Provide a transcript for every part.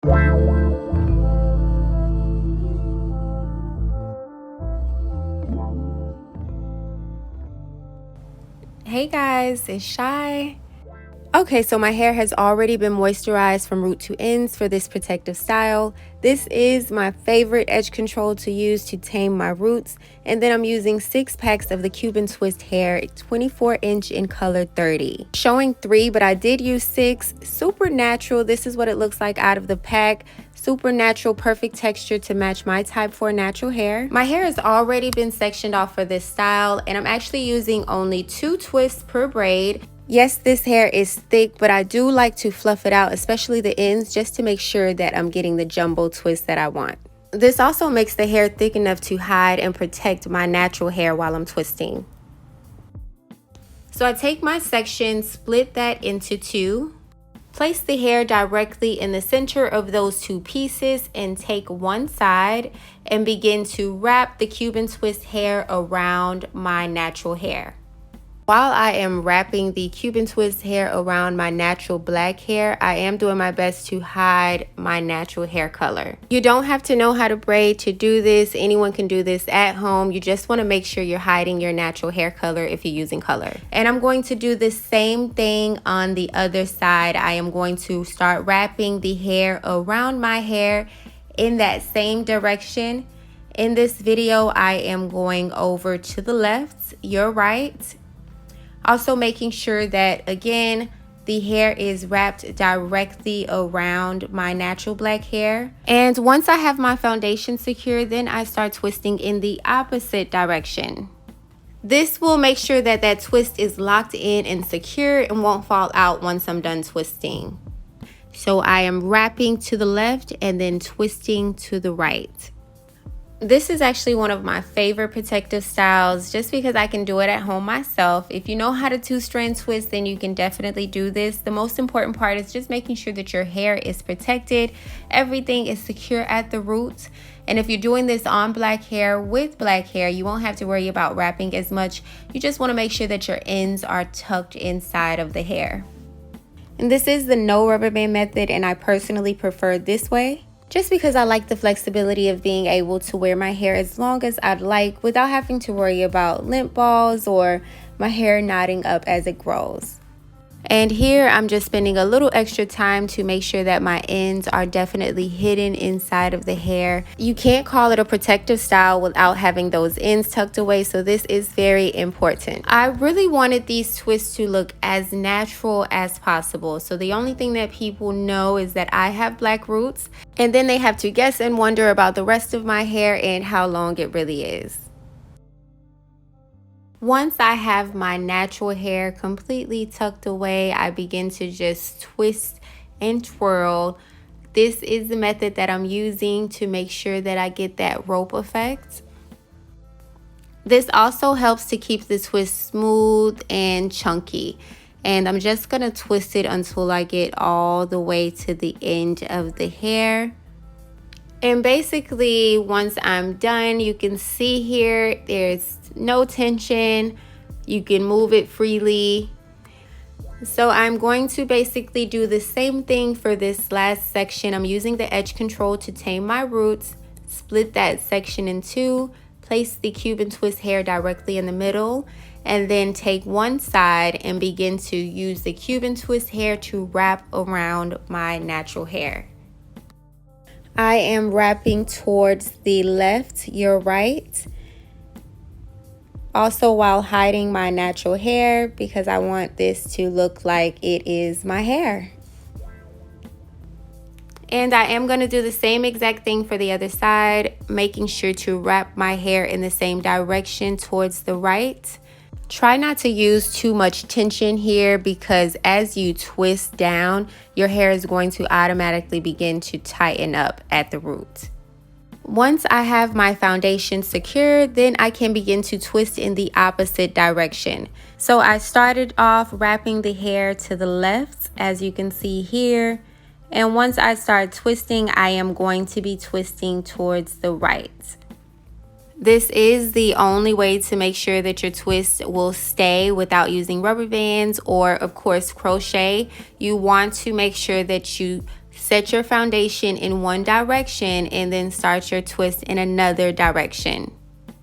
Hey guys, it's Shy. Okay, so my hair has already been moisturized from root to ends for this protective style. This is my favorite edge control to use to tame my roots. And then I'm using 6 packs of the Cuban Twist hair, 24-inch in color 30. Showing 3, but I did use 6. Super natural. This is what it looks like out of the pack. Super natural, perfect texture to match my type 4 natural hair. My hair has already been sectioned off for this style, and I'm actually using only 2 twists per braid. Yes, this hair is thick, but I do like to fluff it out, especially the ends, just to make sure that I'm getting the jumbo twist that I want. This also makes the hair thick enough to hide and protect my natural hair while I'm twisting. So I take my section, split that into 2. Place the hair directly in the center of those 2 pieces and take one side and begin to wrap the Cuban Twist hair around my natural hair. While I am wrapping the Cuban Twist hair around my natural black hair, I am doing my best to hide my natural hair color. You don't have to know how to braid to do this. Anyone can do this at home. You just want to make sure you're hiding your natural hair color if you're using color. And I'm going to do the same thing on the other side. I am going to start wrapping the hair around my hair in that same direction. In this video, I am going over to the left, your right. Also making sure that, again, the hair is wrapped directly around my natural black hair. And once I have my foundation secure, then I start twisting in the opposite direction. This will make sure that that twist is locked in and secure and won't fall out once I'm done twisting. So I am wrapping to the left and then twisting to the right. This is actually one of my favorite protective styles just because I can do it at home myself. If you know how to 2-strand twist, then you can definitely do this. The most important part is just making sure that your hair is protected. Everything is secure at the roots. And if you're doing this on black hair with black hair, you won't have to worry about wrapping as much. You just want to make sure that your ends are tucked inside of the hair. And this is the no rubber band method, and I personally prefer this way, just because I like the flexibility of being able to wear my hair as long as I'd like without having to worry about lint balls or my hair knotting up as it grows. And here I'm just spending a little extra time to make sure that my ends are definitely hidden inside of the hair. You can't call it a protective style without having those ends tucked away, so this is very important. I really wanted these twists to look as natural as possible, so the only thing that people know is that I have black roots, and then they have to guess and wonder about the rest of my hair and how long it really is. Once I have my natural hair completely tucked away, I begin to just twist and twirl. This is the method that I'm using to make sure that I get that rope effect. This also helps to keep the twist smooth and chunky. And I'm just going to twist it until I get all the way to the end of the hair. And basically, once I'm done, you can see here, there's no tension. You can move it freely. So I'm going to basically do the same thing for this last section. I'm using the edge control to tame my roots. Split that section in 2. Place the Cuban Twist hair directly in the middle. And then take one side and begin to use the Cuban Twist hair to wrap around my natural hair. I am wrapping towards the left, your right. Also while hiding my natural hair because I want this to look like it is my hair. And I am going to do the same exact thing for the other side, making sure to wrap my hair in the same direction towards the right. Try not to use too much tension here because as you twist down, your hair is going to automatically begin to tighten up at the root. Once I have my foundation secured, then I can begin to twist in the opposite direction. So I started off wrapping the hair to the left, as you can see here. And once I start twisting, I am going to be twisting towards the right. This is the only way to make sure that your twist will stay without using rubber bands or, of course, crochet. You want to make sure that you set your foundation in one direction and then start your twist in another direction.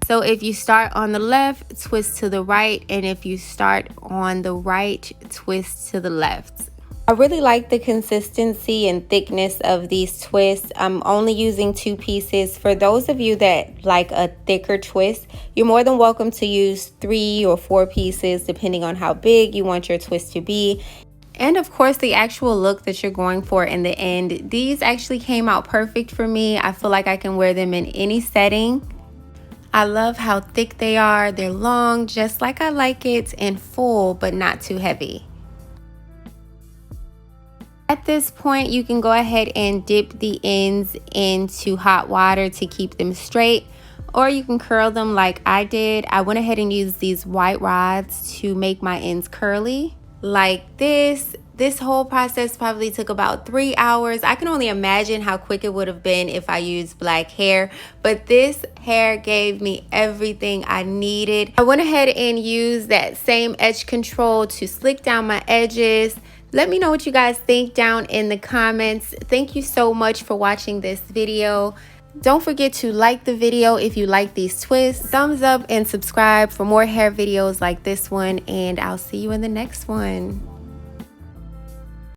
So if you start on the left, twist to the right, and if you start on the right, twist to the left. I really like the consistency and thickness of these twists. I'm only using 2 pieces. For those of you that like a thicker twist, you're more than welcome to use 3 or 4 pieces depending on how big you want your twist to be. And of course, the actual look that you're going for in the end. These actually came out perfect for me. I feel like I can wear them in any setting. I love how thick they are. They're long, just like I like it, and full, but not too heavy. At this point, you can go ahead and dip the ends into hot water to keep them straight, or you can curl them like I did. I went ahead and used these white rods to make my ends curly like this. This whole process probably took about 3 hours. I can only imagine how quick it would have been if I used black hair, but this hair gave me everything I needed. I went ahead and used that same edge control to slick down my edges. Let me know what you guys think down in the comments. Thank you so much for watching this video. Don't forget to like the video if you like these twists. Thumbs up and subscribe for more hair videos like this one, and I'll see you in the next one.